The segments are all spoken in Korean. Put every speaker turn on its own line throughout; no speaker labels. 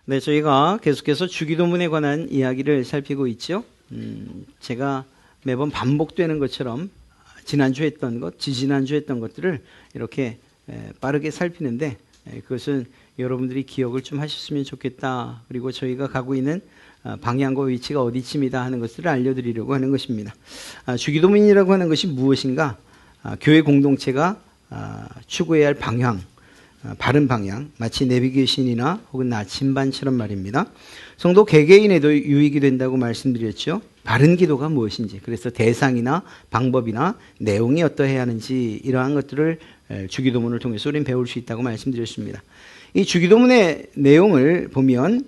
네, 저희가 계속해서 주기도문에 관한 이야기를 살피고 있죠. 제가 매번 반복되는 것처럼 지난주에 했던 것, 지지난주에 했던 것들을 이렇게 빠르게 살피는데 그것은 여러분들이 기억을 좀 하셨으면 좋겠다. 그리고 저희가 가고 있는 방향과 위치가 어디쯤이다 하는 것들을 알려드리려고 하는 것입니다. 주기도문이라고 하는 것이 무엇인가? 교회 공동체가 추구해야 할 방향, 바른 방향, 마치 내비게이션이나 혹은 나침반처럼 말입니다. 성도 개개인에도 유익이 된다고 말씀드렸죠. 바른 기도가 무엇인지, 그래서 대상이나 방법이나 내용이 어떠해야 하는지 이러한 것들을 주기도문을 통해서 우리는 배울 수 있다고 말씀드렸습니다. 이 주기도문의 내용을 보면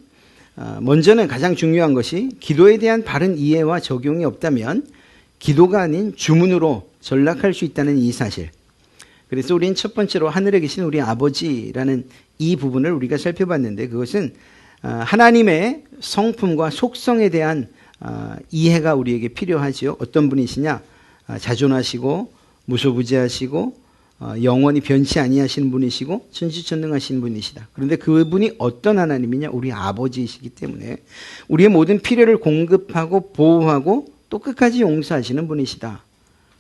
먼저는 가장 중요한 것이 기도에 대한 바른 이해와 적용이 없다면 기도가 아닌 주문으로 전락할 수 있다는 이 사실. 그래서 우리는 첫 번째로 하늘에 계신 우리 아버지라는 이 부분을 우리가 살펴봤는데 그것은 하나님의 성품과 속성에 대한 이해가 우리에게 필요하지요. 어떤 분이시냐? 자존하시고 무소부지하시고 영원히 변치 아니하시는 분이시고 천지천능하신 분이시다. 그런데 그분이 어떤 하나님이냐? 우리 아버지이시기 때문에 우리의 모든 필요를 공급하고 보호하고 또 끝까지 용서하시는 분이시다.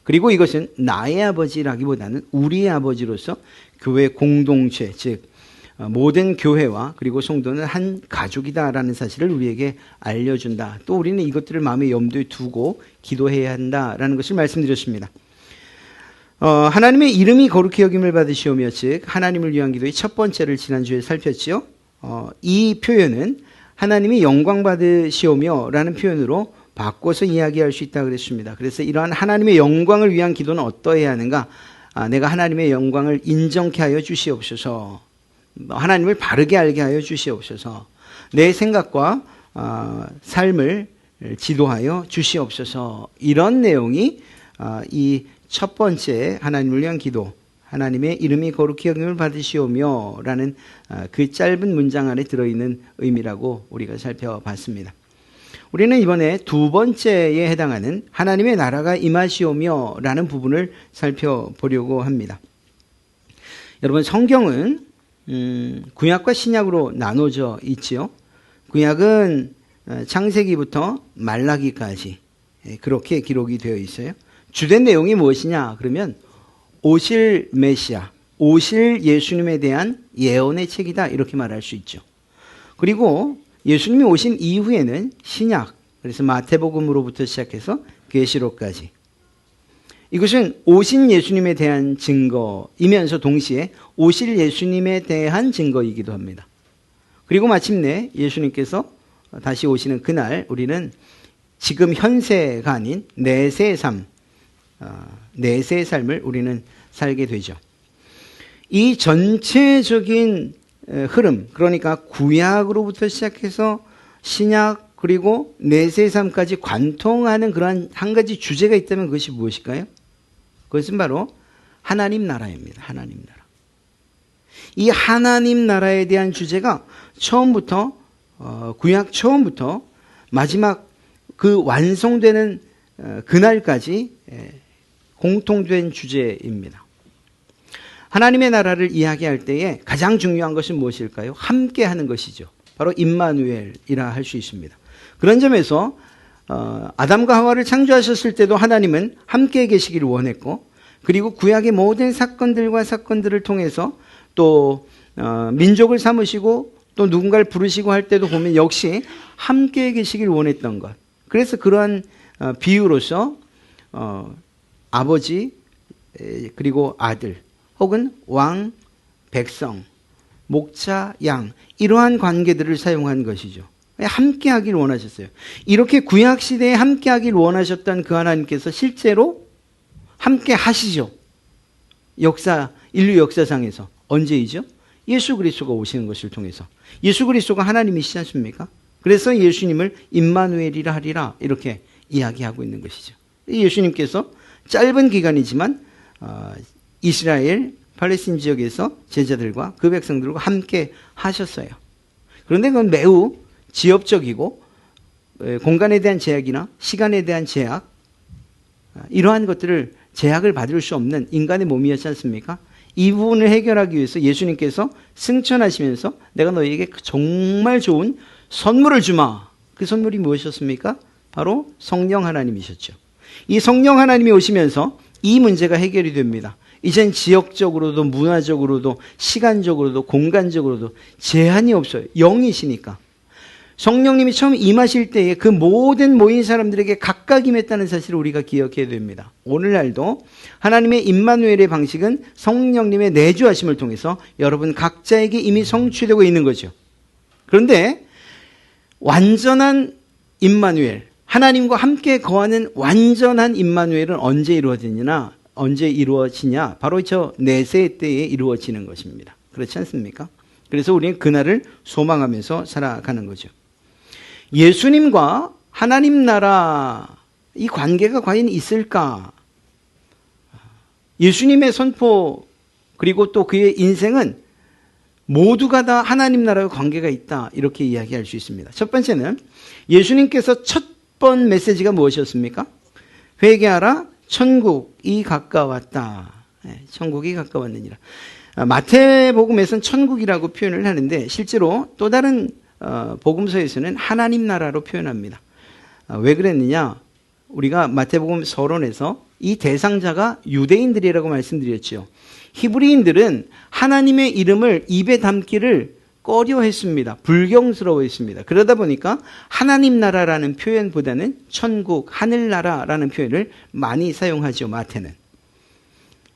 그리고 이것은 나의 아버지라기보다는 우리의 아버지로서 교회 공동체, 즉 모든 교회와 그리고 성도는 한 가족이다라는 사실을 우리에게 알려준다. 또 우리는 이것들을 마음의 염두에 두고 기도해야 한다라는 것을 말씀드렸습니다. 하나님의 이름이 거룩히 여김을 받으시오며, 즉 하나님을 위한 기도의 첫 번째를 지난주에 살폈지요. 이 표현은 하나님이 영광 받으시오며 라는 표현으로 바꿔서 이야기할 수 있다고 그랬습니다. 그래서 이러한 하나님의 영광을 위한 기도는 어떠해야 하는가? 내가 하나님의 영광을 인정케 하여 주시옵소서. 하나님을 바르게 알게 하여 주시옵소서. 내 생각과 삶을 지도하여 주시옵소서. 이런 내용이 이 첫 번째 하나님을 위한 기도, 하나님의 이름이 거룩히 여김을 받으시오며 라는 그 짧은 문장 안에 들어있는 의미라고 우리가 살펴봤습니다. 우리는 이번에 두 번째에 해당하는 하나님의 나라가 임하시오며 라는 부분을 살펴보려고 합니다. 여러분, 성경은 구약과 신약으로 나눠져 있지요. 구약은 창세기부터 말라기까지 그렇게 기록이 되어 있어요. 주된 내용이 무엇이냐? 그러면 오실 메시아, 오실 예수님에 대한 예언의 책이다, 이렇게 말할 수 있죠. 그리고 예수님이 오신 이후에는 신약, 그래서 마태복음으로부터 시작해서 계시록까지, 이것은 오신 예수님에 대한 증거이면서 동시에 오실 예수님에 대한 증거이기도 합니다. 그리고 마침내 예수님께서 다시 오시는 그날 우리는 지금 현세가 아닌 내세의 삶, 내세의 삶을 우리는 살게 되죠. 이 전체적인 흐름, 그러니까 구약으로부터 시작해서 신약 그리고 내세의 삶까지 관통하는 그러한 한 가지 주제가 있다면 그것이 무엇일까요? 그것은 바로 하나님 나라입니다. 하나님 나라. 이 하나님 나라에 대한 주제가 처음부터 구약 처음부터 마지막 그 완성되는 그날까지 공통된 주제입니다. 하나님의 나라를 이야기할 때에 가장 중요한 것은 무엇일까요? 함께 하는 것이죠. 바로 임마누엘이라 할 수 있습니다. 그런 점에서 아담과 하와를 창조하셨을 때도 하나님은 함께 계시기를 원했고, 그리고 구약의 모든 사건들을 통해서 또 민족을 삼으시고 또 누군가를 부르시고 할 때도 보면 역시 함께 계시기를 원했던 것. 그래서 그러한 비유로서 아버지 그리고 아들 혹은 왕, 백성, 목자, 양, 이러한 관계들을 사용한 것이죠. 함께 하길 원하셨어요. 이렇게 구약시대에 함께 하길 원하셨던 그 하나님께서 실제로 함께 하시죠. 인류 역사상에서. 언제이죠? 예수 그리스도가 오시는 것을 통해서. 예수 그리스도가 하나님이시지 않습니까? 그래서 예수님을 임마누엘이라 하리라, 이렇게 이야기하고 있는 것이죠. 예수님께서 짧은 기간이지만 이스라엘, 팔레스틴 지역에서 제자들과 그 백성들과 함께 하셨어요. 그런데 그건 매우 지엽적이고 공간에 대한 제약이나 시간에 대한 제약, 이러한 것들을 제약을 받을 수 없는 인간의 몸이었지 않습니까? 이 부분을 해결하기 위해서 예수님께서 승천하시면서 내가 너희에게 정말 좋은 선물을 주마. 그 선물이 무엇이었습니까? 바로 성령 하나님이셨죠. 이 성령 하나님이 오시면서 이 문제가 해결이 됩니다. 이젠 지역적으로도 문화적으로도 시간적으로도 공간적으로도 제한이 없어요. 영이시니까. 성령님이 처음 임하실 때에 그 모든 모인 사람들에게 각각 임했다는 사실을 우리가 기억해야 됩니다. 오늘날도 하나님의 임마누엘의 방식은 성령님의 내주하심을 통해서 여러분 각자에게 이미 성취되고 있는 거죠. 그런데 완전한 임마누엘, 하나님과 함께 거하는 완전한 임마누엘은 언제 이루어지냐? 바로 저 내세 때에 이루어지는 것입니다. 그렇지 않습니까? 그래서 우리는 그날을 소망하면서 살아가는 거죠. 예수님과 하나님 나라 이 관계가 과연 있을까? 예수님의 선포 그리고 또 그의 인생은 모두가 다 하나님 나라와 관계가 있다 이렇게 이야기할 수 있습니다. 첫 번째는 예수님께서 첫 번 메시지가 무엇이었습니까? 회개하라 천국이 가까웠다. 천국이 가까웠느니라. 마태복음에서는 천국이라고 표현을 하는데 실제로 또 다른 복음서에서는 하나님 나라로 표현합니다. 왜 그랬느냐? 우리가 마태복음 서론에서 이 대상자가 유대인들이라고 말씀드렸죠. 히브리인들은 하나님의 이름을 입에 담기를 꺼려했습니다. 불경스러워했습니다. 그러다 보니까 하나님 나라라는 표현보다는 천국, 하늘나라라는 표현을 많이 사용하죠. 마태는.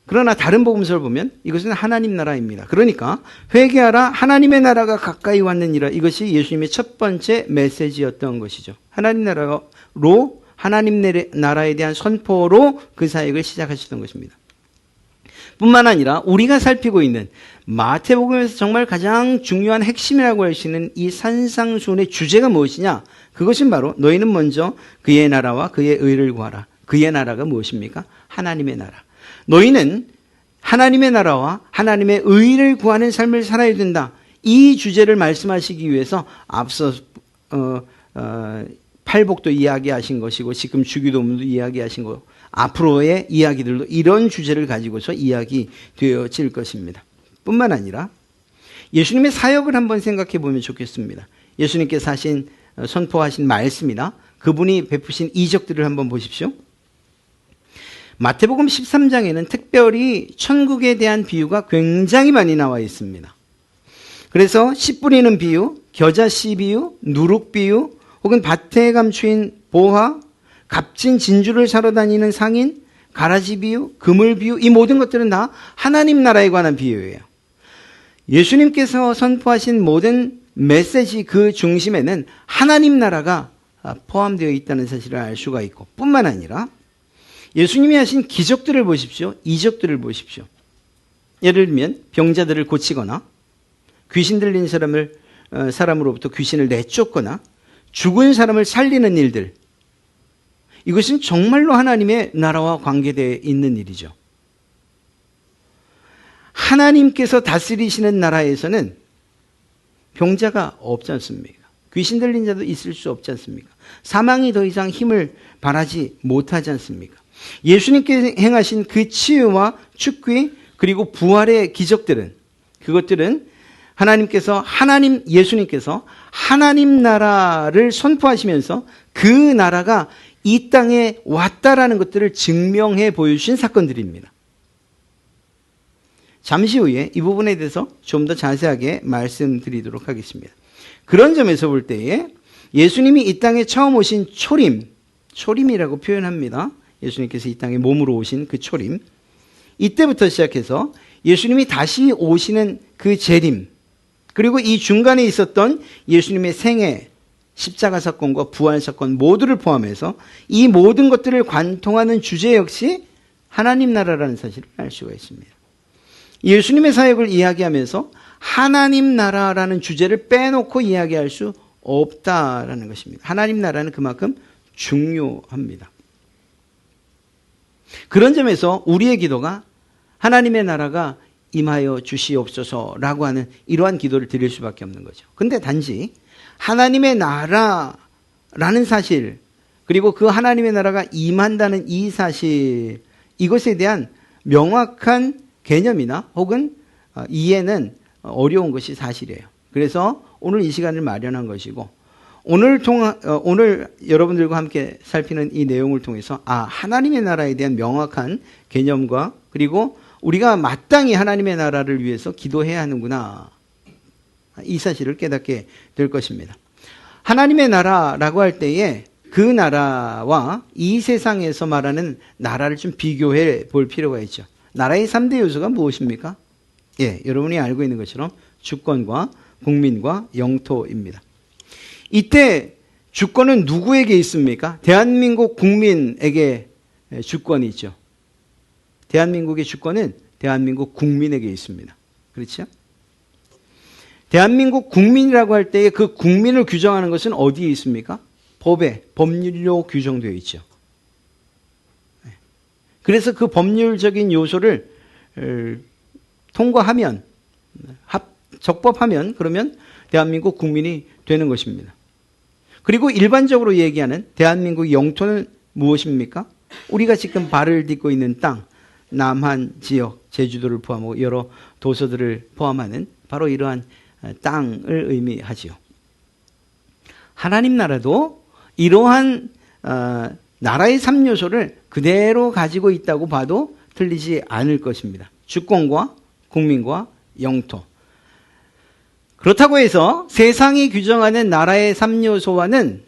그러나 다른 복음서를 보면 이것은 하나님 나라입니다. 그러니까 회개하라 하나님의 나라가 가까이 왔느니라. 이것이 예수님의 첫 번째 메시지였던 것이죠. 하나님 나라로 하나님 나라에 대한 선포로 그 사역을 시작하셨던 것입니다. 뿐만 아니라 우리가 살피고 있는 마태복음에서 정말 가장 중요한 핵심이라고 할 수 있는 이 산상수훈의 주제가 무엇이냐? 그것은 바로 너희는 먼저 그의 나라와 그의 의를 구하라. 그의 나라가 무엇입니까? 하나님의 나라. 너희는 하나님의 나라와 하나님의 의를 구하는 삶을 살아야 된다. 이 주제를 말씀하시기 위해서 앞서 팔복도 이야기하신 것이고 지금 주기도문도 이야기하신 거 앞으로의 이야기들도 이런 주제를 가지고서 이야기되어질 것입니다. 뿐만 아니라 예수님의 사역을 한번 생각해 보면 좋겠습니다. 예수님께서 선포하신 말씀이나 그분이 베푸신 이적들을 한번 보십시오. 마태복음 13장에는 특별히 천국에 대한 비유가 굉장히 많이 나와 있습니다. 그래서 씨 뿌리는 비유, 겨자씨 비유, 누룩 비유, 혹은 밭에 감추인 보화, 값진 진주를 사러 다니는 상인, 가라지 비유, 그물 비유, 이 모든 것들은 다 하나님 나라에 관한 비유예요. 예수님께서 선포하신 모든 메시지 그 중심에는 하나님 나라가 포함되어 있다는 사실을 알 수가 있고 뿐만 아니라 예수님이 하신 기적들을 보십시오. 이적들을 보십시오. 예를 들면 병자들을 고치거나 귀신 들린 사람으로부터 귀신을 내쫓거나 죽은 사람을 살리는 일들, 이것은 정말로 하나님의 나라와 관계되어 있는 일이죠. 하나님께서 다스리시는 나라에서는 병자가 없지 않습니까? 귀신 들린 자도 있을 수 없지 않습니까? 사망이 더 이상 힘을 발하지 못하지 않습니까? 예수님께 행하신 그 치유와 축귀 그리고 부활의 기적들은 그것들은 예수님께서 하나님 나라를 선포하시면서 그 나라가 이 땅에 왔다라는 것들을 증명해 보여주신 사건들입니다. 잠시 후에 이 부분에 대해서 좀 더 자세하게 말씀드리도록 하겠습니다. 그런 점에서 볼 때에 예수님이 이 땅에 처음 오신 초림이라고 표현합니다. 예수님께서 이 땅에 몸으로 오신 그 초림. 이때부터 시작해서 예수님이 다시 오시는 그 재림, 그리고 이 중간에 있었던 예수님의 생애, 십자가 사건과 부활 사건 모두를 포함해서 이 모든 것들을 관통하는 주제 역시 하나님 나라라는 사실을 알 수가 있습니다. 예수님의 사역을 이야기하면서 하나님 나라라는 주제를 빼놓고 이야기할 수 없다라는 것입니다. 하나님 나라는 그만큼 중요합니다. 그런 점에서 우리의 기도가 하나님의 나라가 임하여 주시옵소서라고 하는 이러한 기도를 드릴 수밖에 없는 거죠. 근데 단지 하나님의 나라라는 사실, 그리고 그 하나님의 나라가 임한다는 이 사실, 이것에 대한 명확한 개념이나 혹은 이해는 어려운 것이 사실이에요. 그래서 오늘 이 시간을 마련한 것이고, 오늘 여러분들과 함께 살피는 이 내용을 통해서 하나님의 나라에 대한 명확한 개념과, 그리고 우리가 마땅히 하나님의 나라를 위해서 기도해야 하는구나, 이 사실을 깨닫게 될 것입니다. 하나님의 나라라고 할 때에 그 나라와 이 세상에서 말하는 나라를 좀 비교해 볼 필요가 있죠. 나라의 3대 요소가 무엇입니까? 여러분이 알고 있는 것처럼 주권과 국민과 영토입니다. 이때 주권은 누구에게 있습니까? 대한민국 국민에게 주권이 있죠. 대한민국의 주권은 대한민국 국민에게 있습니다. 그렇죠? 대한민국 국민이라고 할 때에 그 국민을 규정하는 것은 어디에 있습니까? 법에, 법률로 규정되어 있죠. 그래서 그 법률적인 요소를 통과하면, 적법하면, 그러면 대한민국 국민이 되는 것입니다. 그리고 일반적으로 얘기하는 대한민국 영토는 무엇입니까? 우리가 지금 발을 딛고 있는 땅, 남한 지역, 제주도를 포함하고 여러 도서들을 포함하는 바로 이러한 땅을 의미하지요. 하나님 나라도 이러한 나라의 3요소를 그대로 가지고 있다고 봐도 틀리지 않을 것입니다. 주권과 국민과 영토. 그렇다고 해서 세상이 규정하는 나라의 3요소와는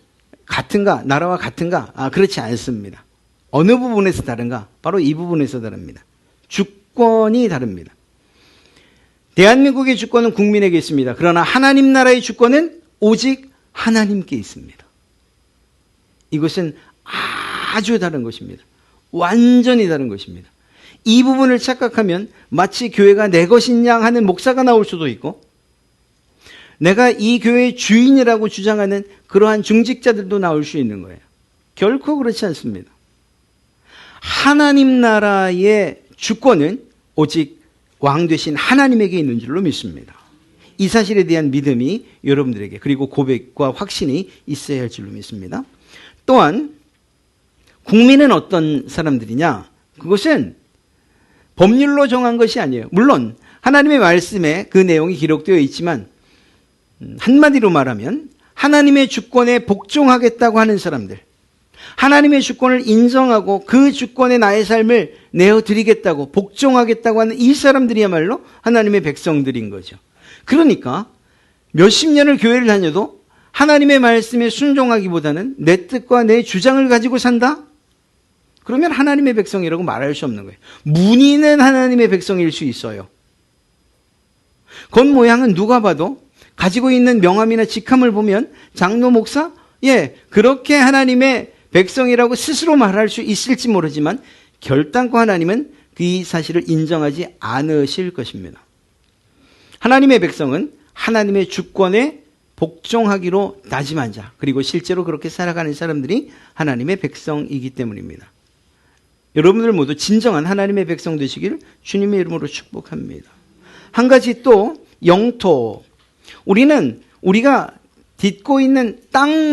같은가? 나라와 같은가? 그렇지 않습니다. 어느 부분에서 다른가? 바로 이 부분에서 다릅니다. 주권이 다릅니다. 대한민국의 주권은 국민에게 있습니다. 그러나 하나님 나라의 주권은 오직 하나님께 있습니다. 이것은 아주 다른 것입니다. 완전히 다른 것입니다. 이 부분을 착각하면 마치 교회가 내 것인 양 하는 목사가 나올 수도 있고, 내가 이 교회의 주인이라고 주장하는 그러한 중직자들도 나올 수 있는 거예요. 결코 그렇지 않습니다. 하나님 나라의 주권은 오직 왕 되신 하나님에게 있는 줄로 믿습니다. 이 사실에 대한 믿음이 여러분들에게, 그리고 고백과 확신이 있어야 할 줄로 믿습니다. 또한 국민은 어떤 사람들이냐? 그것은 법률로 정한 것이 아니에요. 물론 하나님의 말씀에 그 내용이 기록되어 있지만, 한마디로 말하면 하나님의 주권에 복종하겠다고 하는 사람들, 하나님의 주권을 인정하고 그 주권에 나의 삶을 내어드리겠다고, 복종하겠다고 하는 이 사람들이야말로 하나님의 백성들인 거죠. 그러니까 몇십 년을 교회를 다녀도 하나님의 말씀에 순종하기보다는 내 뜻과 내 주장을 가지고 산다? 그러면 하나님의 백성이라고 말할 수 없는 거예요. 문의는 하나님의 백성일 수 있어요. 겉모양은 누가 봐도 가지고 있는 명함이나 직함을 보면 장로 목사? 그렇게 하나님의 백성이라고 스스로 말할 수 있을지 모르지만 결단코 하나님은 그 사실을 인정하지 않으실 것입니다. 하나님의 백성은 하나님의 주권에 복종하기로 다짐한 자, 그리고 실제로 그렇게 살아가는 사람들이 하나님의 백성이기 때문입니다. 여러분들 모두 진정한 하나님의 백성 되시기를 주님의 이름으로 축복합니다. 한 가지 또 영토. 우리가 딛고 있는 땅,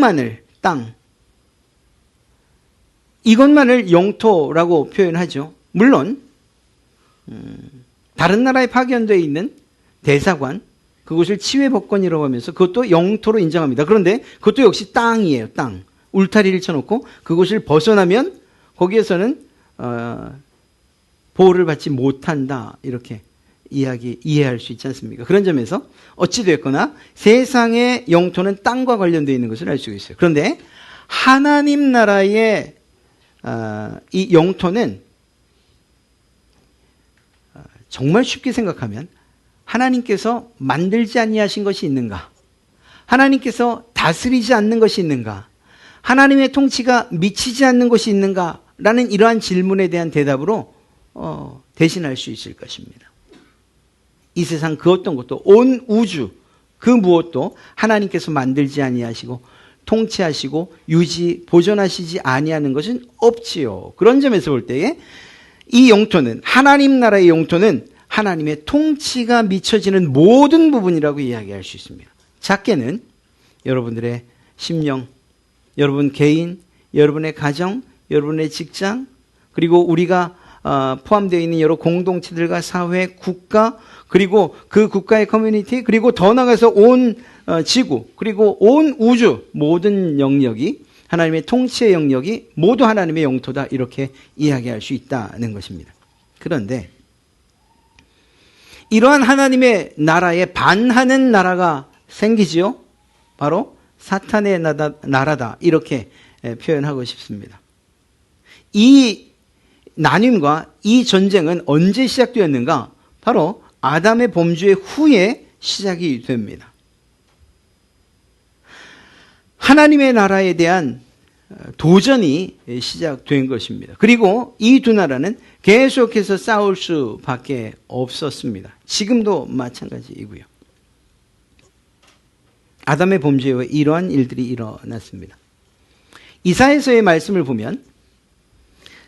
이것만을 영토라고 표현하죠. 물론 다른 나라에 파견되어 있는 대사관, 그것을 치외법권이라고 하면서 그것도 영토로 인정합니다. 그런데 그것도 역시 땅이에요. 땅. 울타리를 쳐놓고 그것을 벗어나면 거기에서는 보호를 받지 못한다, 이렇게 이해할 수 있지 않습니까? 그런 점에서 어찌됐거나 세상의 영토는 땅과 관련되어 있는 것을 알 수 있어요. 그런데 하나님 나라의 이 영토는 정말 쉽게 생각하면 하나님께서 만들지 아니하신 것이 있는가? 하나님께서 다스리지 않는 것이 있는가? 하나님의 통치가 미치지 않는 것이 있는가? 라는 이러한 질문에 대한 대답으로 대신할 수 있을 것입니다. 이 세상 그 어떤 것도, 온 우주 그 무엇도 하나님께서 만들지 아니하시고 통치하시고 보존하시지 아니하는 것은 없지요. 그런 점에서 볼 때에 이 영토는, 하나님 나라의 영토는 하나님의 통치가 미쳐지는 모든 부분이라고 이야기할 수 있습니다. 작게는 여러분들의 심령, 여러분 개인, 여러분의 가정, 여러분의 직장, 그리고 우리가 포함되어 있는 여러 공동체들과 사회, 국가, 그리고 그 국가의 커뮤니티, 그리고 더 나아가서 온 지구, 그리고 온 우주 모든 영역이 하나님의 통치의 영역이 모두 하나님의 영토다, 이렇게 이야기할 수 있다는 것입니다. 그런데 이러한 하나님의 나라에 반하는 나라가 생기지요. 바로 사탄의 나라다, 이렇게 표현하고 싶습니다. 이 나뉨과 이 전쟁은 언제 시작되었는가? 바로 아담의 범죄 후에 시작이 됩니다. 하나님의 나라에 대한 도전이 시작된 것입니다. 그리고 이 두 나라는 계속해서 싸울 수밖에 없었습니다. 지금도 마찬가지이고요. 아담의 범죄 후에 이러한 일들이 일어났습니다. 이사야서의 말씀을 보면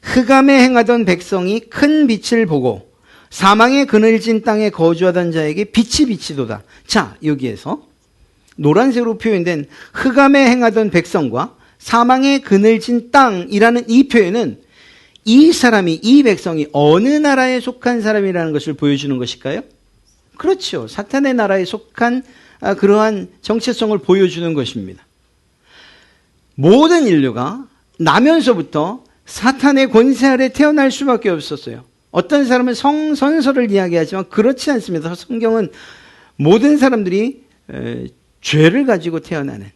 흑암에 행하던 백성이 큰 빛을 보고 사망의 그늘진 땅에 거주하던 자에게 빛이 비치도다. 자, 여기에서 노란색으로 표현된 흑암에 행하던 백성과 사망의 그늘진 땅이라는 이 표현은 이 사람이, 이 백성이 어느 나라에 속한 사람이라는 것을 보여주는 것일까요? 그렇죠. 사탄의 나라에 속한 그러한 정체성을 보여주는 것입니다. 모든 인류가 나면서부터 사탄의 권세 아래 태어날 수밖에 없었어요. 어떤 사람은 성선설을 이야기하지만 그렇지 않습니다. 성경은 모든 사람들이 죄를 가지고 태어나는,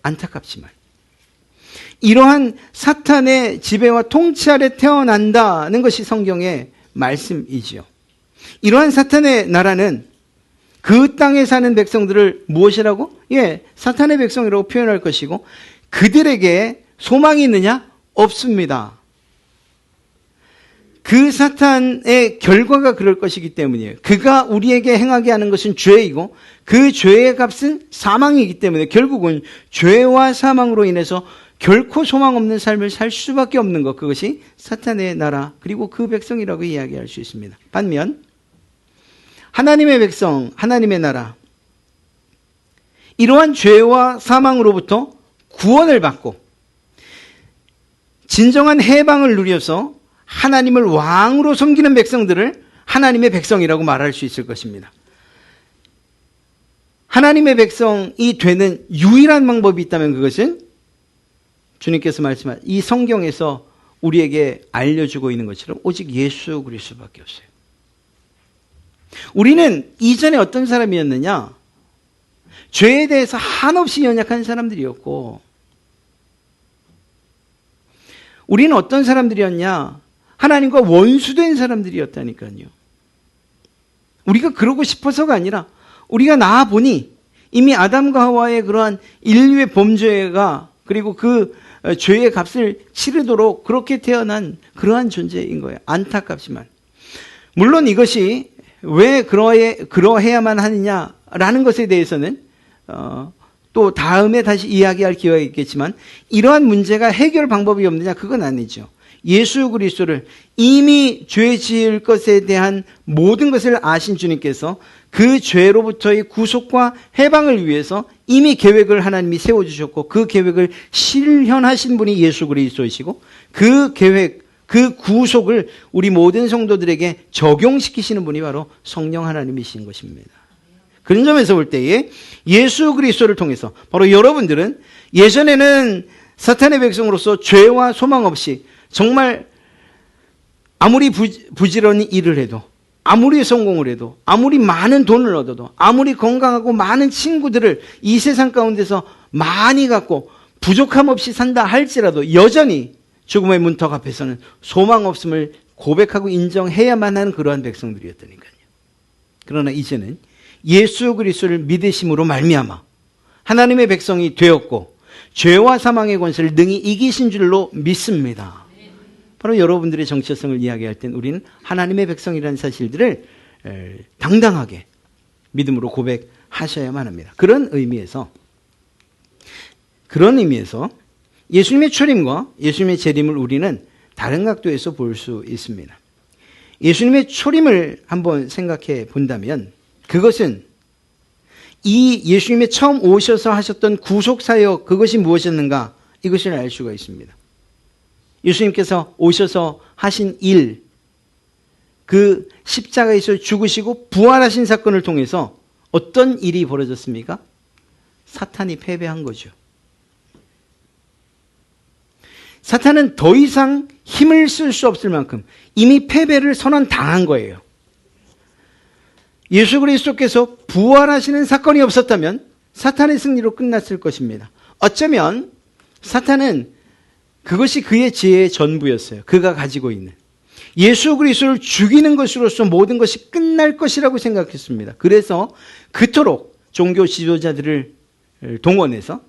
안타깝지만 이러한 사탄의 지배와 통치 아래 태어난다는 것이 성경의 말씀이지요. 이러한 사탄의 나라는 그 땅에 사는 백성들을 무엇이라고? 사탄의 백성이라고 표현할 것이고, 그들에게 소망이 있느냐? 없습니다. 그 사탄의 결과가 그럴 것이기 때문이에요. 그가 우리에게 행하게 하는 것은 죄이고 그 죄의 값은 사망이기 때문에 결국은 죄와 사망으로 인해서 결코 소망 없는 삶을 살 수밖에 없는 것, 그것이 사탄의 나라 그리고 그 백성이라고 이야기할 수 있습니다. 반면 하나님의 백성, 하나님의 나라, 이러한 죄와 사망으로부터 구원을 받고 진정한 해방을 누려서 하나님을 왕으로 섬기는 백성들을 하나님의 백성이라고 말할 수 있을 것입니다. 하나님의 백성이 되는 유일한 방법이 있다면 그것은 주님께서 말씀한 이 성경에서 우리에게 알려주고 있는 것처럼 오직 예수 그리스도밖에 없어요. 우리는 이전에 어떤 사람이었느냐? 죄에 대해서 한없이 연약한 사람들이었고, 우리는 어떤 사람들이었냐? 하나님과 원수된 사람들이었다니까요. 우리가 그러고 싶어서가 아니라 우리가 나아보니 이미 아담과 하와의 그러한 인류의 범죄가, 그리고 그 죄의 값을 치르도록 그렇게 태어난 그러한 존재인 거예요. 안타깝지만. 물론 이것이 왜 그러해야만 하느냐라는 것에 대해서는 또 다음에 다시 이야기할 기회가 있겠지만, 이러한 문제가 해결 방법이 없느냐? 그건 아니죠. 예수 그리스도를, 이미 죄 지을 것에 대한 모든 것을 아신 주님께서 그 죄로부터의 구속과 해방을 위해서 이미 계획을 하나님이 세워주셨고, 그 계획을 실현하신 분이 예수 그리스도이시고, 그 계획, 그 구속을 우리 모든 성도들에게 적용시키시는 분이 바로 성령 하나님이신 것입니다. 그런 점에서 볼 때에 예수 그리스도를 통해서 바로 여러분들은 예전에는 사탄의 백성으로서 죄와 소망 없이 정말 아무리 부지런히 일을 해도, 아무리 성공을 해도, 아무리 많은 돈을 얻어도, 아무리 건강하고 많은 친구들을 이 세상 가운데서 많이 갖고 부족함 없이 산다 할지라도 여전히 죽음의 문턱 앞에서는 소망 없음을 고백하고 인정해야만 하는 그러한 백성들이었다니까요. 그러나 이제는 예수 그리스도를 믿으심으로 말미암아 하나님의 백성이 되었고 죄와 사망의 권세를 능히 이기신 줄로 믿습니다. 바로 여러분들의 정체성을 이야기할 땐 우리는 하나님의 백성이라는 사실들을 당당하게 믿음으로 고백하셔야만 합니다. 그런 의미에서 예수님의 초림과 예수님의 재림을 우리는 다른 각도에서 볼 수 있습니다. 예수님의 초림을 한번 생각해 본다면 그것은 이 예수님의 처음 오셔서 하셨던 구속사역, 그것이 무엇이었는가, 이것을 알 수가 있습니다. 예수님께서 오셔서 하신 일, 그 십자가에서 죽으시고 부활하신 사건을 통해서 어떤 일이 벌어졌습니까? 사탄이 패배한 거죠. 사탄은 더 이상 힘을 쓸 수 없을 만큼 이미 패배를 선언당한 거예요. 예수 그리스도께서 부활하시는 사건이 없었다면 사탄의 승리로 끝났을 것입니다. 어쩌면 사탄은 그것이 그의 지혜의 전부였어요. 그가 가지고 있는. 예수 그리스도를 죽이는 것으로서 모든 것이 끝날 것이라고 생각했습니다. 그래서 그토록 종교 지도자들을 동원해서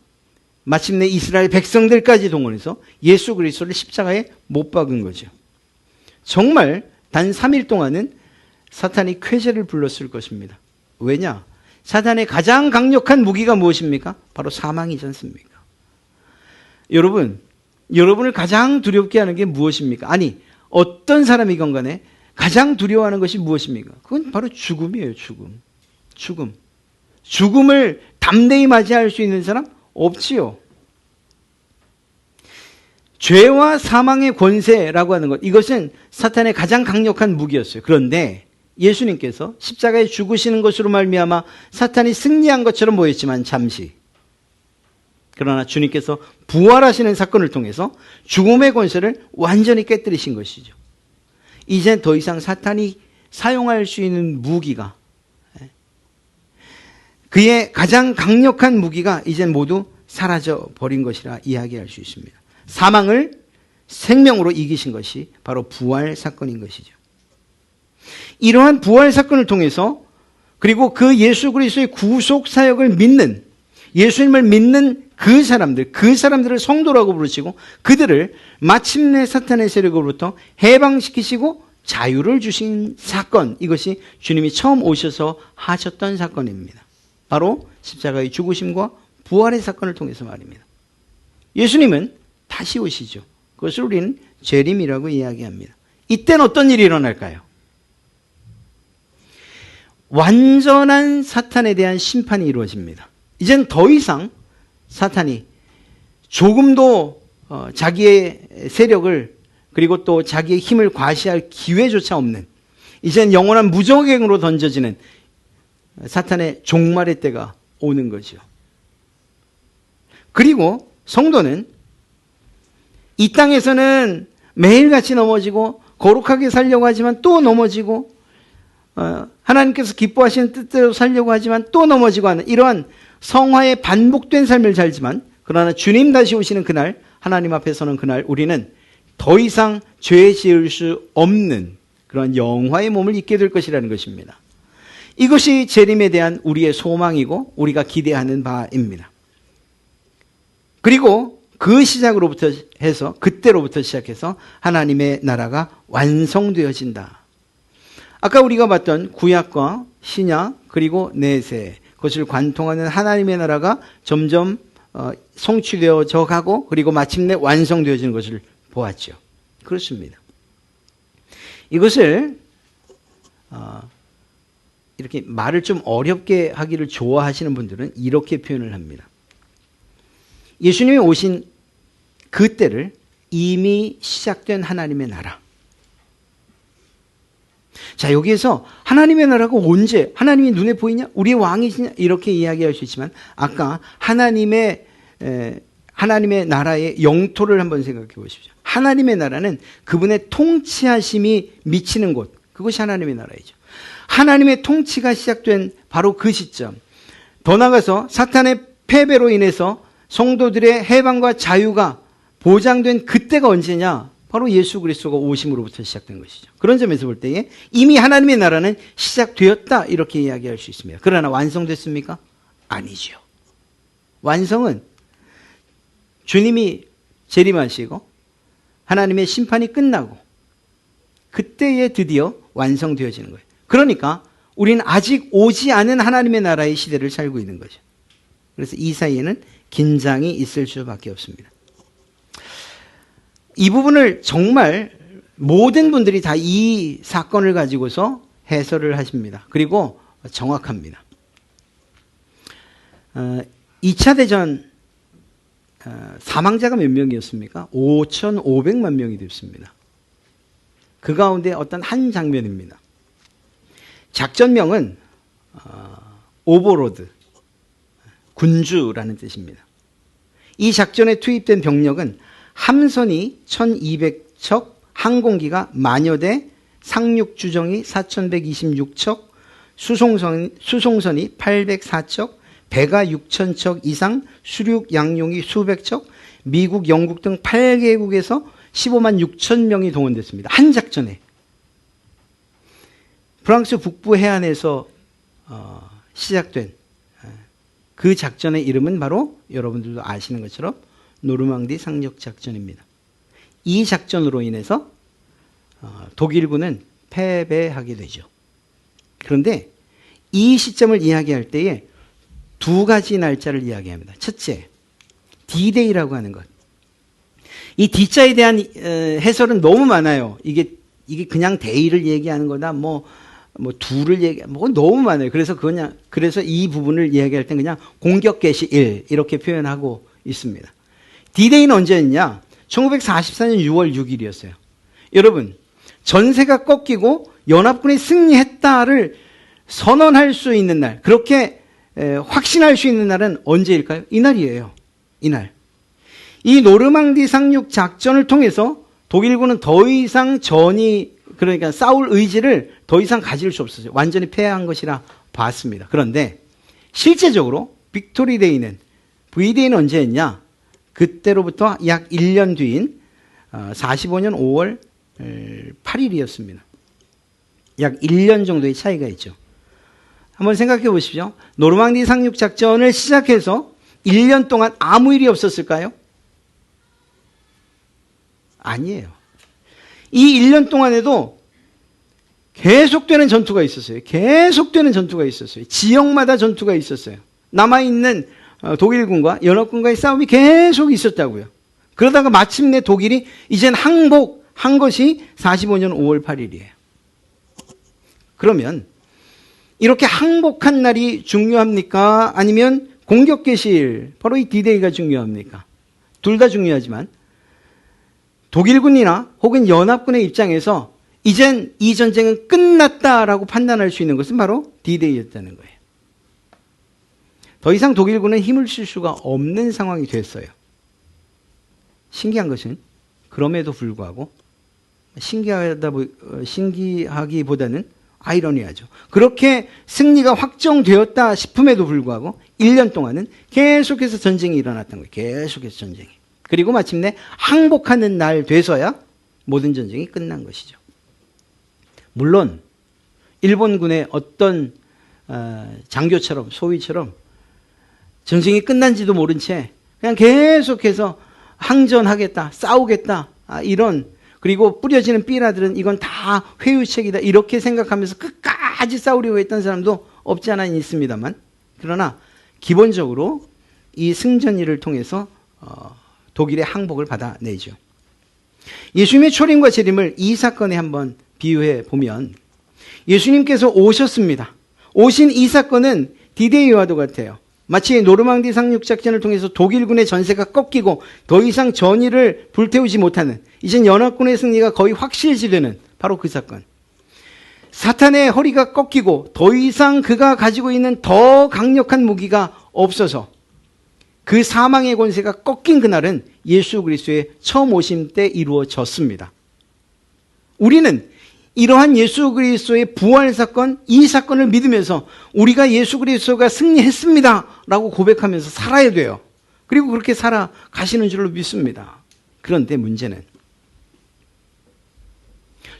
마침내 이스라엘 백성들까지 동원해서 예수 그리스도를 십자가에 못 박은 거죠. 정말 단 3일 동안은 사탄이 쾌재를 불렀을 것입니다. 왜냐? 사탄의 가장 강력한 무기가 무엇입니까? 바로 사망이지 않습니까? 여러분을 가장 두렵게 하는 게 무엇입니까? 아니, 어떤 사람이건 간에 가장 두려워하는 것이 무엇입니까? 그건 바로 죽음이에요, 죽음. 죽음을 담대히 맞이할 수 있는 사람? 없지요. 죄와 사망의 권세라고 하는 것, 이것은 사탄의 가장 강력한 무기였어요. 그런데 예수님께서 십자가에 죽으시는 것으로 말미암아 사탄이 승리한 것처럼 보였지만 잠시. 그러나 주님께서 부활하시는 사건을 통해서 죽음의 권세를 완전히 깨뜨리신 것이죠. 이제 더 이상 사탄이 사용할 수 있는 무기가, 그의 가장 강력한 무기가 이제 모두 사라져 버린 것이라 이야기할 수 있습니다. 사망을 생명으로 이기신 것이 바로 부활 사건인 것이죠. 이러한 부활 사건을 통해서, 그리고 그 예수 그리스도의 구속 사역을 믿는, 예수님을 믿는 그 사람들을 성도라고 부르시고 그들을 마침내 사탄의 세력으로부터 해방시키시고 자유를 주신 사건, 이것이 주님이 처음 오셔서 하셨던 사건입니다. 바로 십자가의 죽으심과 부활의 사건을 통해서 말입니다. 예수님은 다시 오시죠. 그것을 우리는 재림이라고 이야기합니다. 이때는 어떤 일이 일어날까요? 완전한 사탄에 대한 심판이 이루어집니다. 이젠 더 이상 사탄이 조금도 자기의 세력을, 그리고 또 자기의 힘을 과시할 기회조차 없는, 이젠 영원한 무적행으로 던져지는 사탄의 종말의 때가 오는 거죠. 그리고 성도는 이 땅에서는 매일같이 넘어지고 거룩하게 살려고 하지만 또 넘어지고, 하나님께서 기뻐하시는 뜻대로 살려고 하지만 또 넘어지고 하는 이러한 성화의 반복된 삶을 살지만, 그러나 주님 다시 오시는 그날, 하나님 앞에 서는 그날, 우리는 더 이상 죄 지을 수 없는 그런 영화의 몸을 입게 될 것이라는 것입니다. 이것이 재림에 대한 우리의 소망이고 우리가 기대하는 바입니다. 그리고 그 시작으로부터 해서, 그때로부터 시작해서 하나님의 나라가 완성되어진다. 아까 우리가 봤던 구약과 신약 그리고 내세, 그것을 관통하는 하나님의 나라가 점점 성취되어져 가고, 그리고 마침내 완성되어지는 것을 보았죠. 그렇습니다. 이것을 이렇게 말을 좀 어렵게 하기를 좋아하시는 분들은 이렇게 표현을 합니다. 예수님이 오신 그때를 이미 시작된 하나님의 나라. 자, 여기에서 하나님의 나라가 언제, 하나님이 눈에 보이냐? 우리의 왕이시냐? 이렇게 이야기할 수 있지만, 아까 하나님의 나라의 영토를 한번 생각해 보십시오. 하나님의 나라는 그분의 통치하심이 미치는 곳, 그것이 하나님의 나라이죠. 하나님의 통치가 시작된 바로 그 시점, 더 나아가서 사탄의 패배로 인해서 성도들의 해방과 자유가 보장된 그때가 언제냐? 바로 예수 그리스도가 오심으로부터 시작된 것이죠. 그런 점에서 볼 때에 이미 하나님의 나라는 시작되었다, 이렇게 이야기할 수 있습니다. 그러나 완성됐습니까? 아니죠. 완성은 주님이 재림하시고 하나님의 심판이 끝나고 그때에 드디어 완성되어지는 거예요. 그러니까 우리는 아직 오지 않은 하나님의 나라의 시대를 살고 있는 거죠. 그래서 이 사이에는 긴장이 있을 수밖에 없습니다. 이 부분을 정말 모든 분들이 다 이 사건을 가지고서 해설을 하십니다. 그리고 정확합니다. 2차 대전 사망자가 몇 명이었습니까? 5,500만 명이 됐습니다. 그 가운데 어떤 한 장면입니다. 작전명은 오버로드, 군주라는 뜻입니다. 이 작전에 투입된 병력은 함선이 1,200척, 항공기가 만여 대, 상륙주정이 4,126척, 수송선이 804척, 배가 6,000척 이상, 수륙 양용이 수백 척, 미국, 영국 등 8개국에서 15만 6천 명이 동원됐습니다. 한 작전에. 프랑스 북부 해안에서 시작된 그 작전의 이름은 바로 여러분들도 아시는 것처럼 노르망디 상륙 작전입니다. 이 작전으로 인해서 독일군은 패배하게 되죠. 그런데 이 시점을 이야기할 때에 두 가지 날짜를 이야기합니다. 첫째, D-Day라고 하는 것. 이 D자에 대한 해설은 너무 많아요. 이게 그냥 데이를 얘기하는 거다, 뭐 두를 너무 많아요. 그래서 이 부분을 이야기할 때 그냥 공격 개시 1 이렇게 표현하고 있습니다. D-Day는 언제였냐? 1944년 6월 6일이었어요. 여러분, 전세가 꺾이고 연합군이 승리했다를 선언할 수 있는 날, 그렇게 확신할 수 있는 날은 언제일까요? 이날이에요. 이날. 이 노르망디 상륙 작전을 통해서 독일군은 더 이상 그러니까 싸울 의지를 더 이상 가질 수 없었어요. 완전히 패한 것이라 봤습니다. 그런데 실제적으로 빅토리 데이는, V-Day는 언제였냐? 그때로부터 약 1년 뒤인 45년 5월 8일이었습니다. 약 1년 정도의 차이가 있죠. 한번 생각해 보십시오. 노르망디 상륙 작전을 시작해서 1년 동안 아무 일이 없었을까요? 아니에요. 이 1년 동안에도 계속되는 전투가 있었어요. 계속되는 전투가 있었어요. 지역마다 전투가 있었어요. 남아있는 독일군과 연합군과의 싸움이 계속 있었다고요. 그러다가 마침내 독일이 이젠 항복한 것이 45년 5월 8일이에요. 그러면 이렇게 항복한 날이 중요합니까? 아니면 공격 개시일, 바로 이 D-Day가 중요합니까? 둘 다 중요하지만 독일군이나 혹은 연합군의 입장에서 이젠 이 전쟁은 끝났다라고 판단할 수 있는 것은 바로 D-Day였다는 거예요. 더 이상 독일군은 힘을 쓸 수가 없는 상황이 됐어요. 신기한 것은 그럼에도 불구하고, 신기하기보다는 아이러니하죠. 그렇게 승리가 확정되었다 싶음에도 불구하고 1년 동안은 계속해서 전쟁이 일어났던 거예요. 계속해서 전쟁이. 그리고 마침내 항복하는 날 돼서야 모든 전쟁이 끝난 것이죠. 물론 일본군의 어떤 장교처럼, 소위처럼 전쟁이 끝난지도 모른 채 그냥 계속해서 항전하겠다, 싸우겠다, 이런, 그리고 뿌려지는 삐라들은 이건 다 회유책이다 이렇게 생각하면서 끝까지 싸우려고 했던 사람도 없지 않아 있습니다만, 그러나 기본적으로 이 승전일을 통해서 독일의 항복을 받아내죠. 예수님의 초림과 재림을 이 사건에 한번 비유해 보면, 예수님께서 오셨습니다. 오신 이 사건은 D-Day와도 같아요. 마치 노르망디 상륙 작전을 통해서 독일군의 전세가 꺾이고 더 이상 전의를 불태우지 못하는, 이젠 연합군의 승리가 거의 확실시되는 바로 그 사건. 사탄의 허리가 꺾이고 더 이상 그가 가지고 있는 더 강력한 무기가 없어서 그 사망의 권세가 꺾인 그날은 예수 그리스도의 처음 오심 때 이루어졌습니다. 우리는 이러한 예수 그리스도의 부활 사건, 이 사건을 믿으면서 우리가 예수 그리스도가 승리했습니다 라고 고백하면서 살아야 돼요. 그리고 그렇게 살아가시는 줄로 믿습니다. 그런데 문제는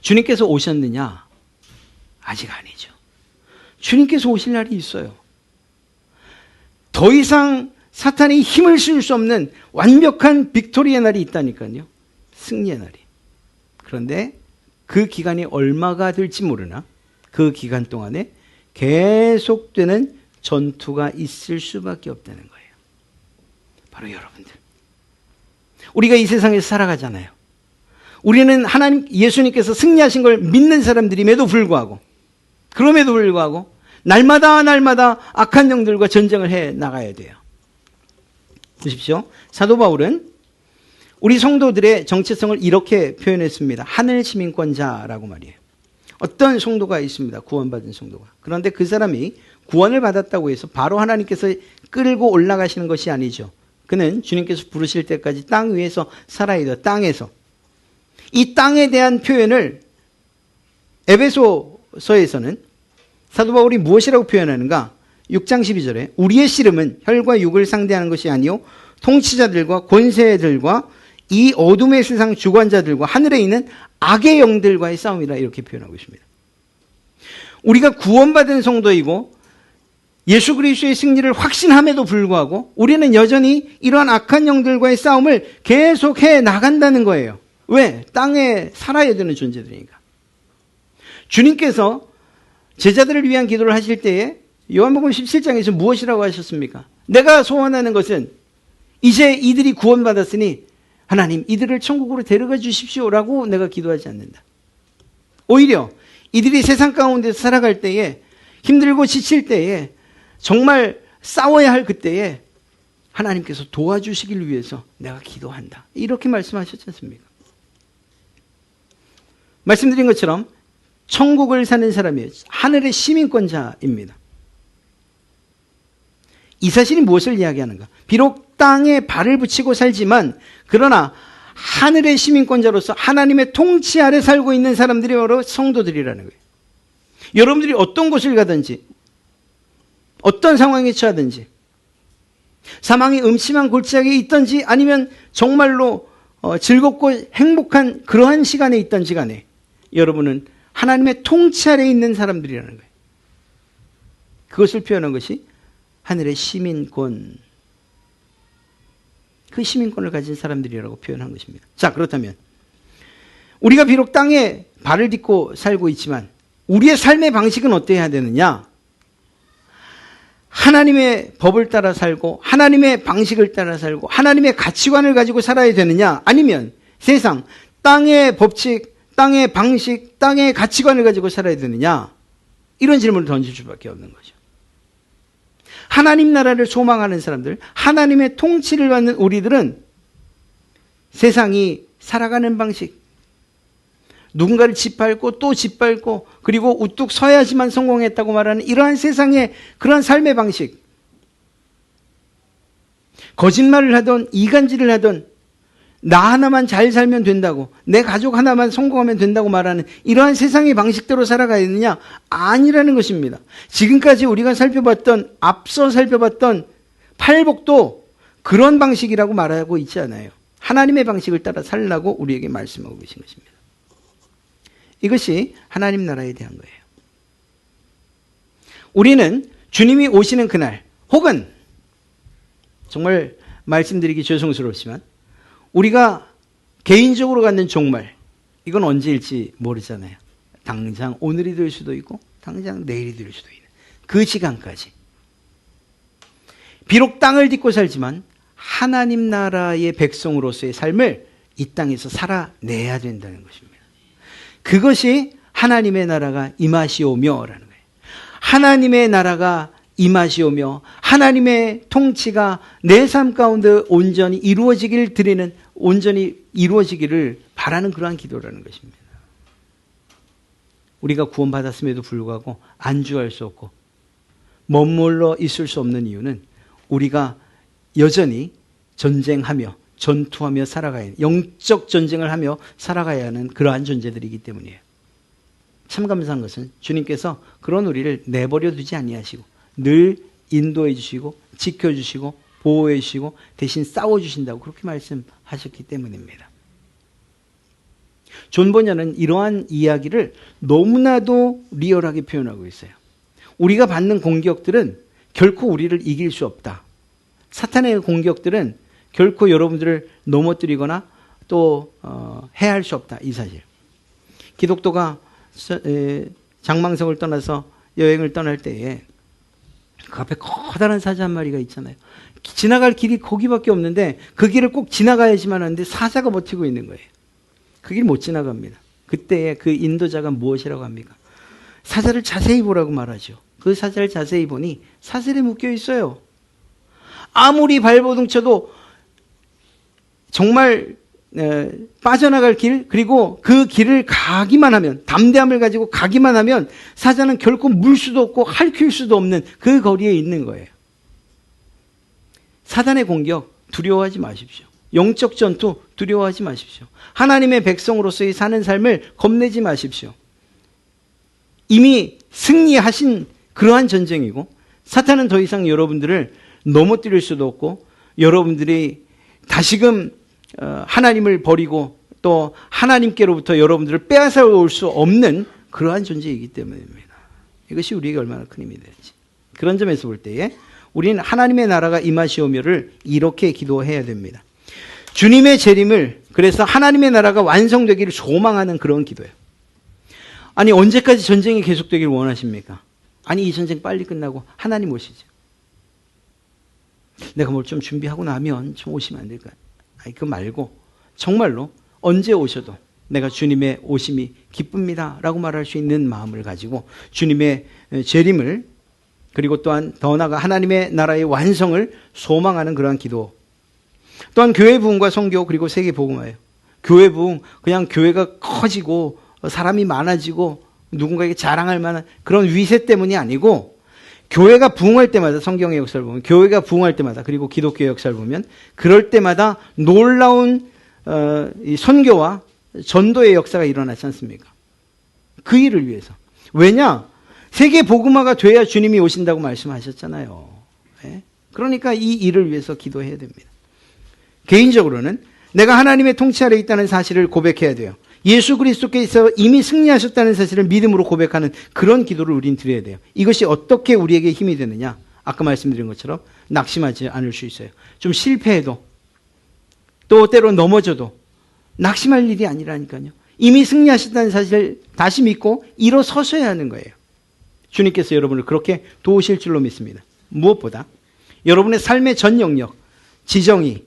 주님께서 오셨느냐? 아직 아니죠. 주님께서 오실 날이 있어요. 더 이상 사탄이 힘을 쓸 수 없는 완벽한 빅토리의 날이 있다니까요. 승리의 날이. 그런데 그 기간이 얼마가 될지 모르나 그 기간 동안에 계속되는 전투가 있을 수밖에 없다는 거예요. 바로 여러분들. 우리가 이 세상에서 살아가잖아요. 우리는 하나님, 예수님께서 승리하신 걸 믿는 사람들임에도 불구하고, 그럼에도 불구하고 날마다 악한 영들과 전쟁을 해 나가야 돼요. 보십시오. 사도 바울은 우리 성도들의 정체성을 이렇게 표현했습니다. 하늘 시민권자라고 말이에요. 어떤 성도가 있습니다. 구원받은 성도가. 그런데 그 사람이 구원을 받았다고 해서 바로 하나님께서 끌고 올라가시는 것이 아니죠. 그는 주님께서 부르실 때까지 땅 위에서 살아야 돼요. 땅에서. 이 땅에 대한 표현을 에베소서에서는 사도 바울이 무엇이라고 표현하는가? 6장 12절에 우리의 씨름은 혈과 육을 상대하는 것이 아니요 통치자들과 권세들과 이 어둠의 세상 주관자들과 하늘에 있는 악의 영들과의 싸움이라 이렇게 표현하고 있습니다. 우리가 구원받은 성도이고 예수 그리스도의 승리를 확신함에도 불구하고 우리는 여전히 이러한 악한 영들과의 싸움을 계속해 나간다는 거예요. 왜? 땅에 살아야 되는 존재들이니까. 주님께서 제자들을 위한 기도를 하실 때에 요한복음 17장에서 무엇이라고 하셨습니까? 내가 소원하는 것은 이제 이들이 구원받았으니 하나님 이들을 천국으로 데려가 주십시오라고 내가 기도하지 않는다. 오히려 이들이 세상 가운데서 살아갈 때에 힘들고 지칠 때에 정말 싸워야 할 그때에 하나님께서 도와주시길 위해서 내가 기도한다. 이렇게 말씀하셨지 않습니까? 말씀드린 것처럼 천국을 사는 사람이에요. 하늘의 시민권자입니다. 이 사실이 무엇을 이야기하는가? 비록 땅에 발을 붙이고 살지만 그러나 하늘의 시민권자로서 하나님의 통치 아래 살고 있는 사람들이 바로 성도들이라는 거예요. 여러분들이 어떤 곳을 가든지 어떤 상황에 처하든지 사망이 음침한 골짜기에 있든지 아니면 정말로 즐겁고 행복한 그러한 시간에 있든지 간에 여러분은 하나님의 통치 아래에 있는 사람들이라는 거예요. 그것을 표현한 것이 하늘의 시민권, 그 시민권을 가진 사람들이라고 표현한 것입니다. 자, 그렇다면 우리가 비록 땅에 발을 딛고 살고 있지만 우리의 삶의 방식은 어때야 되느냐? 하나님의 법을 따라 살고 하나님의 방식을 따라 살고 하나님의 가치관을 가지고 살아야 되느냐? 아니면 세상, 땅의 법칙, 땅의 방식, 땅의 가치관을 가지고 살아야 되느냐? 이런 질문을 던질 수밖에 없는 거죠. 하나님 나라를 소망하는 사람들, 하나님의 통치를 받는 우리들은 세상이 살아가는 방식, 누군가를 짓밟고 또 짓밟고 그리고 우뚝 서야지만 성공했다고 말하는 이러한 세상의 그러한 삶의 방식, 거짓말을 하던 이간질을 하던 나 하나만 잘 살면 된다고, 내 가족 하나만 성공하면 된다고 말하는 이러한 세상의 방식대로 살아가야 되느냐? 아니라는 것입니다. 지금까지 우리가 앞서 살펴봤던 팔복도 그런 방식이라고 말하고 있지 않아요. 하나님의 방식을 따라 살라고 우리에게 말씀하고 계신 것입니다. 이것이 하나님 나라에 대한 거예요. 우리는 주님이 오시는 그날 혹은 정말 말씀드리기 죄송스럽지만 우리가 개인적으로 갖는 종말, 이건 언제일지 모르잖아요. 당장 오늘이 될 수도 있고 당장 내일이 될 수도 있는 그 시간까지 비록 땅을 딛고 살지만 하나님 나라의 백성으로서의 삶을 이 땅에서 살아내야 된다는 것입니다. 그것이 하나님의 나라가 임하시오며라는 거예요. 하나님의 나라가 임하시오며 하나님의 통치가 내 삶 가운데 온전히 이루어지기를 바라는 그러한 기도라는 것입니다. 우리가 구원받았음에도 불구하고 안주할 수 없고 머물러 있을 수 없는 이유는 우리가 여전히 전쟁하며 전투하며 살아가야 하는, 영적 전쟁을 하며 살아가야 하는 그러한 존재들이기 때문이에요. 참 감사한 것은 주님께서 그런 우리를 내버려 두지 아니하시고 늘 인도해 주시고 지켜주시고 보호해 주시고 대신 싸워주신다고 그렇게 말씀하셨기 때문입니다. 존 번연은 이러한 이야기를 너무나도 리얼하게 표현하고 있어요. 우리가 받는 공격들은 결코 우리를 이길 수 없다. 사탄의 공격들은 결코 여러분들을 넘어뜨리거나 또 해할 수 없다. 이 사실. 기독도가 장망성을 떠나서 여행을 떠날 때에 그 앞에 커다란 사자 한 마리가 있잖아요. 지나갈 길이 거기밖에 없는데 그 길을 꼭 지나가야지만 하는데 사자가 버티고 있는 거예요. 그 길 못 지나갑니다. 그때 그 인도자가 무엇이라고 합니까? 사자를 자세히 보라고 말하죠. 그 사자를 자세히 보니 사슬에 묶여 있어요. 아무리 발버둥 쳐도 정말 빠져나갈 길, 그리고 그 길을 가기만 하면, 담대함을 가지고 가기만 하면 사자는 결코 물 수도 없고 핥힐 수도 없는 그 거리에 있는 거예요. 사단의 공격 두려워하지 마십시오. 영적 전투 두려워하지 마십시오. 하나님의 백성으로서의 사는 삶을 겁내지 마십시오. 이미 승리하신 그러한 전쟁이고, 사탄은 더 이상 여러분들을 넘어뜨릴 수도 없고, 여러분들이 다시금 하나님을 버리고 또 하나님께로부터 여러분들을 빼앗아 올 수 없는 그러한 존재이기 때문입니다. 이것이 우리에게 얼마나 큰 힘이 되는지. 그런 점에서 볼 때에 우리는 하나님의 나라가 임하시오며를 이렇게 기도해야 됩니다. 주님의 재림을, 그래서 하나님의 나라가 완성되기를 소망하는 그런 기도예요. 아니, 언제까지 전쟁이 계속되기를 원하십니까? 아니, 이 전쟁 빨리 끝나고 하나님 오시죠. 내가 뭘 좀 준비하고 나면 좀 오시면 안 될까요? 아니, 그거 말고 정말로 언제 오셔도 내가 주님의 오심이 기쁩니다 라고 말할 수 있는 마음을 가지고 주님의 재림을, 그리고 또한 더 나아가 하나님의 나라의 완성을 소망하는 그러한 기도. 또한 교회 부흥과 선교, 그리고 세계 복음화예요. 교회 부흥, 그냥 교회가 커지고 사람이 많아지고 누군가에게 자랑할 만한 그런 위세 때문이 아니고, 교회가 부흥할 때마다, 성경의 역사를 보면 교회가 부흥할 때마다, 그리고 기독교의 역사를 보면 그럴 때마다 놀라운 이 선교와 전도의 역사가 일어나지 않습니까? 그 일을 위해서. 왜냐? 세계 복음화가 돼야 주님이 오신다고 말씀하셨잖아요. 네? 그러니까 이 일을 위해서 기도해야 됩니다. 개인적으로는 내가 하나님의 통치 아래 있다는 사실을 고백해야 돼요. 예수 그리스도께서 이미 승리하셨다는 사실을 믿음으로 고백하는 그런 기도를 우린 드려야 돼요. 이것이 어떻게 우리에게 힘이 되느냐? 아까 말씀드린 것처럼 낙심하지 않을 수 있어요. 좀 실패해도, 또 때로 넘어져도 낙심할 일이 아니라니까요. 이미 승리하셨다는 사실을 다시 믿고 일어서셔야 하는 거예요. 주님께서 여러분을 그렇게 도우실 줄로 믿습니다. 무엇보다 여러분의 삶의 전 영역, 지정의,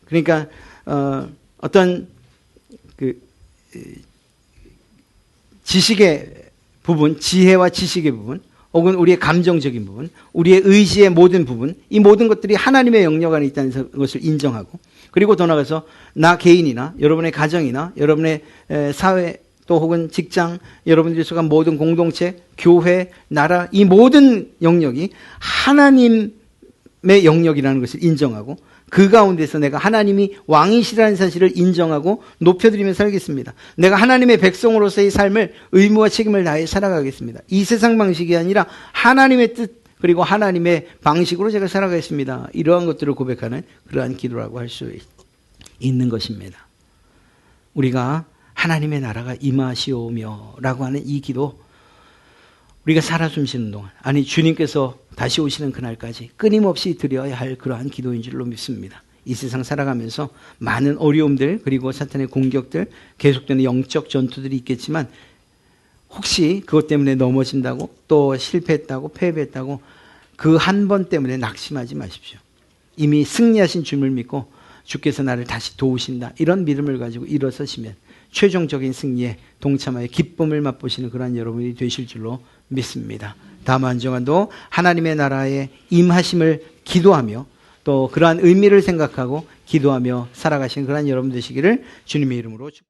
그러니까 어떤 그 지식의 부분, 지혜와 지식의 부분, 혹은 우리의 감정적인 부분, 우리의 의지의 모든 부분, 이 모든 것들이 하나님의 영역 안에 있다는 것을 인정하고, 그리고 더 나아가서 나 개인이나 여러분의 가정이나 여러분의 사회, 또 혹은 직장, 여러분들이 속한 모든 공동체, 교회, 나라, 이 모든 영역이 하나님의 영역이라는 것을 인정하고, 그 가운데서 내가 하나님이 왕이시라는 사실을 인정하고 높여드리며 살겠습니다. 내가 하나님의 백성으로서의 삶을 의무와 책임을 다해 살아가겠습니다. 이 세상 방식이 아니라 하나님의 뜻, 그리고 하나님의 방식으로 제가 살아가겠습니다. 이러한 것들을 고백하는 그러한 기도라고 할 수 있는 것입니다. 우리가 하나님의 나라가 임하시오며 라고 하는 이 기도, 우리가 살아 숨쉬는 동안, 아니 주님께서 다시 오시는 그날까지 끊임없이 드려야 할 그러한 기도인 줄로 믿습니다. 이 세상 살아가면서 많은 어려움들, 그리고 사탄의 공격들, 계속되는 영적 전투들이 있겠지만, 혹시 그것 때문에 넘어진다고, 또 실패했다고, 패배했다고 그 한 번 때문에 낙심하지 마십시오. 이미 승리하신 주님을 믿고 주께서 나를 다시 도우신다, 이런 믿음을 가지고 일어서시면 최종적인 승리에 동참하여 기쁨을 맛보시는 그러한 여러분이 되실 줄로 믿습니다. 다만 한정환도 하나님의 나라에 임하심을 기도하며, 또 그러한 의미를 생각하고 기도하며 살아가시는 그러한 여러분 되시기를 주님의 이름으로 축복합니다.